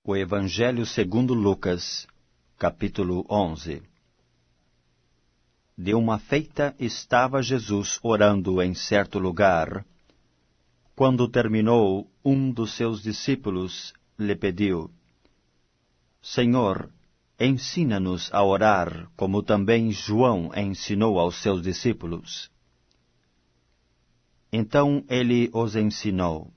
O Evangelho segundo Lucas, capítulo 11. De uma feita estava Jesus orando em certo lugar. Quando terminou, um dos seus discípulos lhe pediu: Senhor, ensina-nos a orar, como também João ensinou aos seus discípulos. Então ele os ensinou: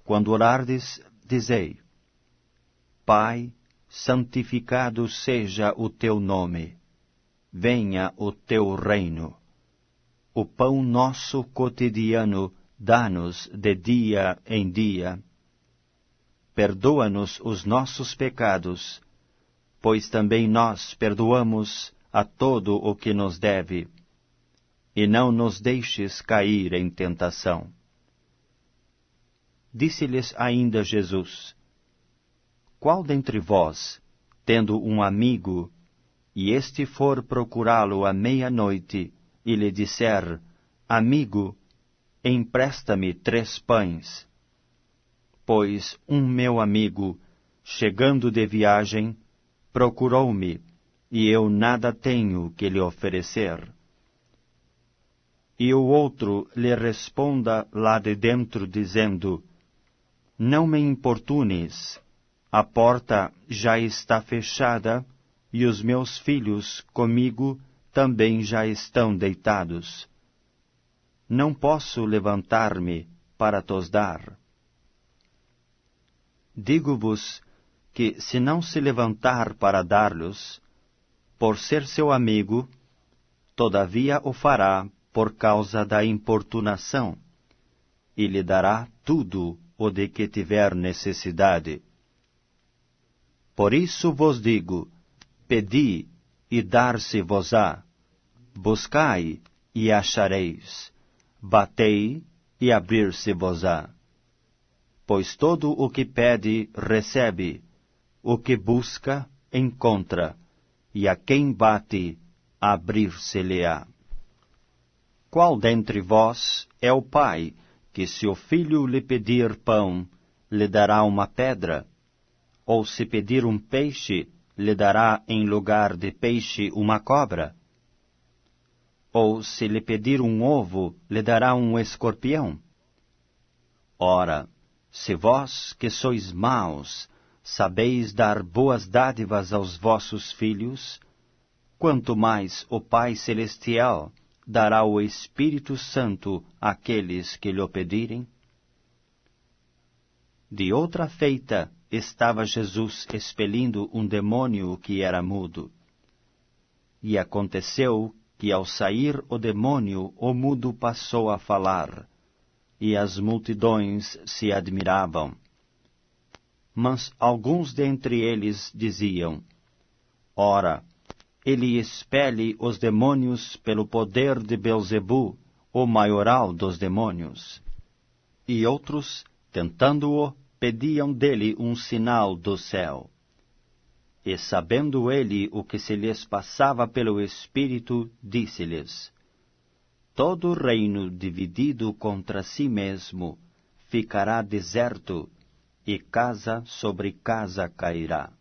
Quando orardes, dizei: Pai, santificado seja o teu nome. Venha o teu reino. O pão nosso cotidiano dá-nos de dia em dia. Perdoa-nos os nossos pecados, pois também nós perdoamos a todo o que nos deve. E não nos deixes cair em tentação. Disse-lhes ainda Jesus: Qual dentre vós, tendo um amigo, e este for procurá-lo à meia-noite, e lhe disser: Amigo, empresta-me 3 pães? Pois um meu amigo, chegando de viagem, procurou-me, e eu nada tenho que lhe oferecer. E o outro lhe responda lá de dentro, dizendo: Não me importunes, a porta já está fechada, e os meus filhos comigo também já estão deitados. Não posso levantar-me para tos dar. Digo-vos que, se não se levantar para dar-lhes, por ser seu amigo, todavia o fará por causa da importunação, e lhe dará tudo o de que tiver necessidade. Por isso vos digo: pedi, e dar-se-vos-á; buscai, e achareis; batei, e abrir-se-vos-á. Pois todo o que pede, recebe; o que busca, encontra; e a quem bate, abrir-se-lhe-á. Qual dentre vós é o pai, que se o filho lhe pedir pão, lhe dará uma pedra? Ou se pedir um peixe, lhe dará em lugar de peixe uma cobra? Ou se lhe pedir um ovo, lhe dará um escorpião? Ora, se vós, que sois maus, sabeis dar boas dádivas aos vossos filhos, quanto mais o Pai Celestial dará o Espírito Santo àqueles que lhe pedirem? De outra feita, estava Jesus expelindo um demônio que era mudo. E aconteceu que, ao sair o demônio, o mudo passou a falar, e as multidões se admiravam. Mas alguns dentre eles diziam: Ora, ele expele os demônios pelo poder de Belzebu, o maioral dos demônios. E outros, tentando-o, pediam dele um sinal do céu. E sabendo ele o que se lhes passava pelo Espírito, disse-lhes: Todo reino dividido contra si mesmo ficará deserto, e casa sobre casa cairá.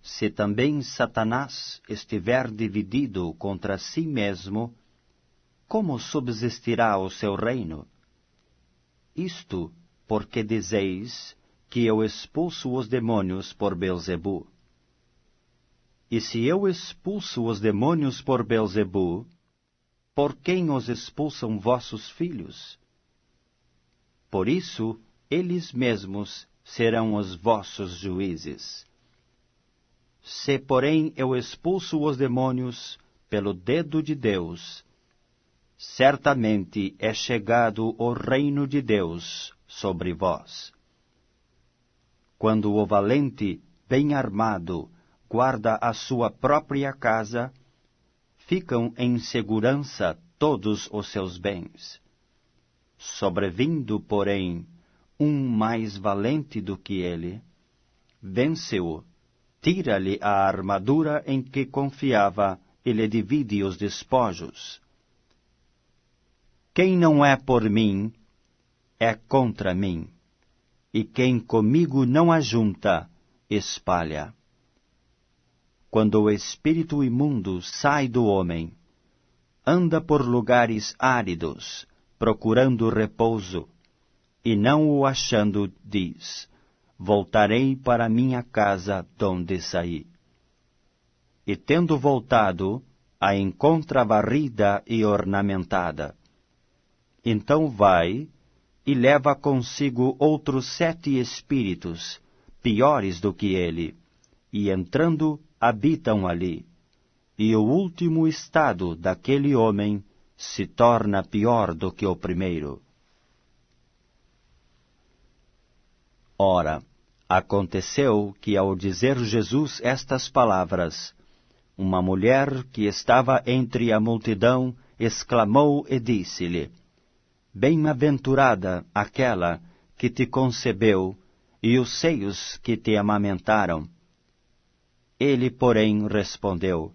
Se também Satanás estiver dividido contra si mesmo, como subsistirá o seu reino? Isto porque dizeis que eu expulso os demônios por Belzebu. E se eu expulso os demônios por Belzebu, por quem os expulsam vossos filhos? Por isso, eles mesmos serão os vossos juízes. Se, porém, eu expulso os demônios pelo dedo de Deus, certamente é chegado o reino de Deus sobre vós. Quando o valente, bem armado, guarda a sua própria casa, ficam em segurança todos os seus bens. Sobrevindo, porém, um mais valente do que ele, vence-o, tira-lhe a armadura em que confiava e lhe divide os despojos. Quem não é por mim, é contra mim, e quem comigo não ajunta, espalha. Quando o espírito imundo sai do homem, anda por lugares áridos, procurando repouso, e não o achando, diz: voltarei para minha casa donde saí. E tendo voltado, a encontra varrida e ornamentada. Então vai e leva consigo outros 7 espíritos, piores do que ele, e entrando, habitam ali. E o último estado daquele homem se torna pior do que o primeiro. Ora, aconteceu que ao dizer Jesus estas palavras, uma mulher que estava entre a multidão exclamou e disse-lhe: bem-aventurada aquela que te concebeu e os seios que te amamentaram. Ele, porém, respondeu: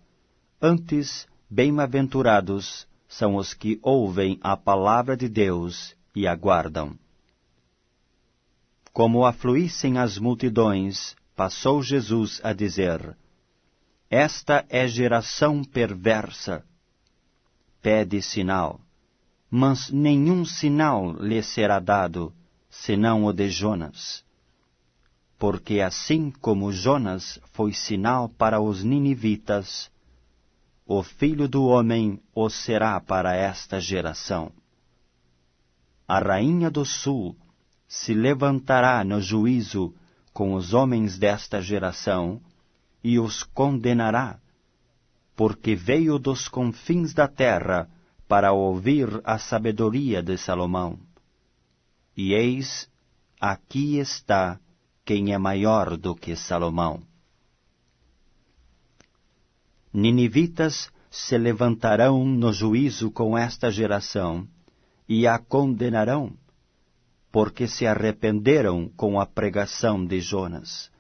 antes, bem-aventurados são os que ouvem a palavra de Deus e a guardam. Como afluíssem as multidões, passou Jesus a dizer: esta é geração perversa. Pede sinal, mas nenhum sinal lhe será dado, senão o de Jonas. Porque assim como Jonas foi sinal para os ninivitas, o Filho do Homem o será para esta geração. A rainha do sul se levantará no juízo com os homens desta geração e os condenará, porque veio dos confins da terra para ouvir a sabedoria de Salomão. E eis, aqui está quem é maior do que Salomão. Ninivitas se levantarão no juízo com esta geração e a condenarão, porque se arrependeram com a pregação de Jonas.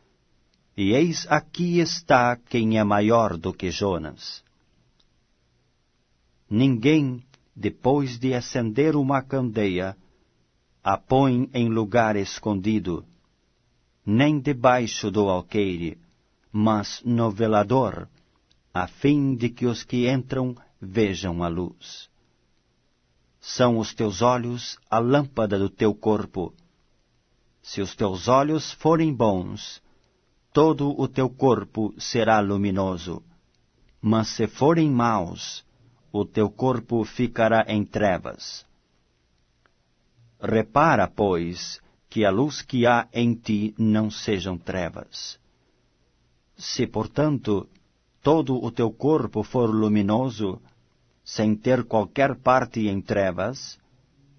E eis aqui está quem é maior do que Jonas. Ninguém, depois de acender uma candeia, a põe em lugar escondido, nem debaixo do alqueire, mas no velador, a fim de que os que entram vejam a luz. São os teus olhos a lâmpada do teu corpo. Se os teus olhos forem bons, todo o teu corpo será luminoso. Mas se forem maus, o teu corpo ficará em trevas. Repara, pois, que a luz que há em ti não sejam trevas. Se, portanto, todo o teu corpo for luminoso, sem ter qualquer parte em trevas,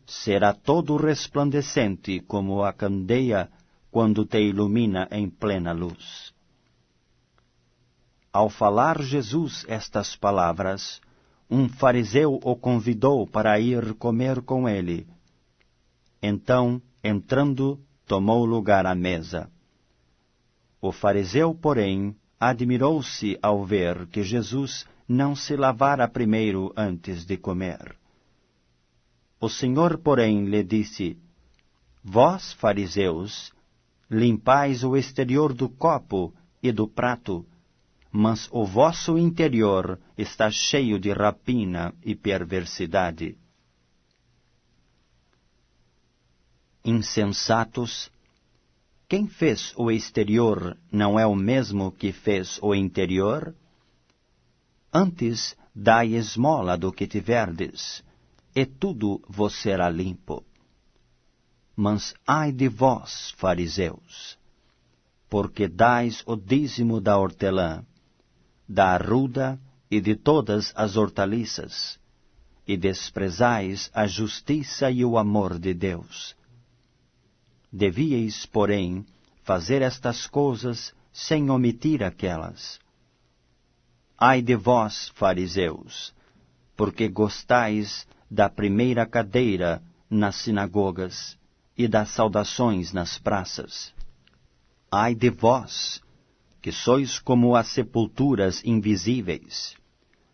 será todo resplandecente como a candeia quando te ilumina em plena luz. Ao falar Jesus estas palavras, um fariseu o convidou para ir comer com ele. Então, entrando, tomou lugar à mesa. O fariseu, porém, admirou-se ao ver que Jesus não se lavara primeiro antes de comer. O Senhor, porém, lhe disse: vós, fariseus, limpais o exterior do copo e do prato, mas o vosso interior está cheio de rapina e perversidade. Insensatos, quem fez o exterior não é o mesmo que fez o interior? Antes, dai esmola do que tiverdes, e tudo vos será limpo. Mas ai de vós, fariseus, porque dais o dízimo da hortelã, da arruda e de todas as hortaliças, e desprezais a justiça e o amor de Deus. Devíeis, porém, fazer estas coisas sem omitir aquelas. Ai de vós, fariseus, porque gostais da primeira cadeira nas sinagogas e das saudações nas praças. Ai de vós, que sois como as sepulturas invisíveis,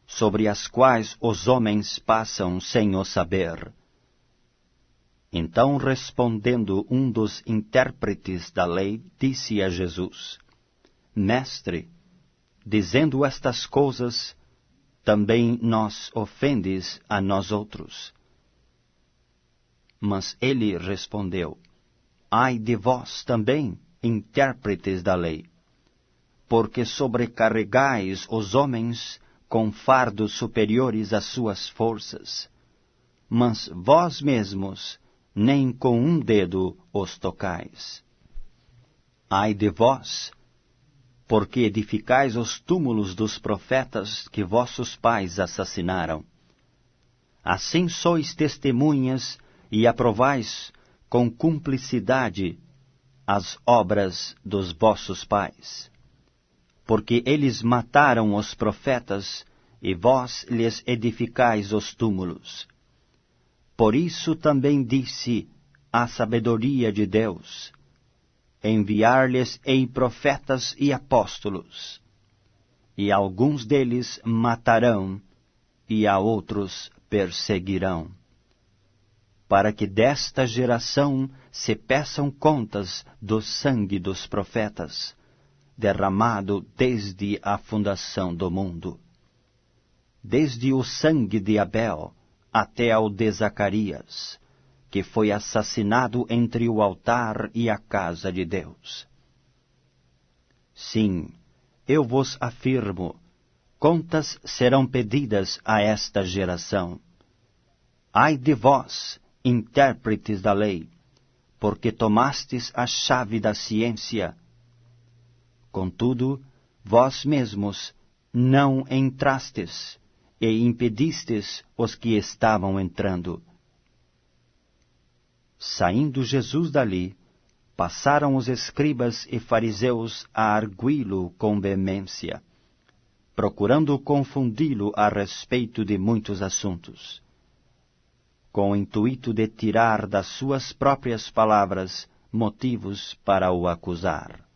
sobre as quais os homens passam sem o saber. Então, respondendo um dos intérpretes da lei, disse a Jesus: Mestre, dizendo estas coisas, também nos ofendes a nós outros. Mas ele respondeu: Ai de vós também, intérpretes da lei, porque sobrecarregais os homens com fardos superiores às suas forças, mas vós mesmos nem com um dedo os tocais. Ai de vós, porque edificais os túmulos dos profetas que vossos pais assassinaram. Assim sois testemunhas e aprovais com cumplicidade as obras dos vossos pais. Porque eles mataram os profetas, e vós lhes edificais os túmulos. Por isso também disse a sabedoria de Deus: enviar-lhes-ei profetas e apóstolos, e alguns deles matarão, e a outros perseguirão, para que desta geração se peçam contas do sangue dos profetas, derramado desde a fundação do mundo, desde o sangue de Abel até ao de Zacarias, que foi assassinado entre o altar e a casa de Deus. Sim, eu vos afirmo, contas serão pedidas a esta geração. Ai de vós, intérpretes da lei, porque tomastes a chave da ciência. Contudo, vós mesmos não entrastes, e impedistes os que estavam entrando. Saindo Jesus dali, passaram os escribas e fariseus a arguí-lo com veemência, procurando confundi-lo a respeito de muitos assuntos, com o intuito de tirar das suas próprias palavras motivos para o acusar.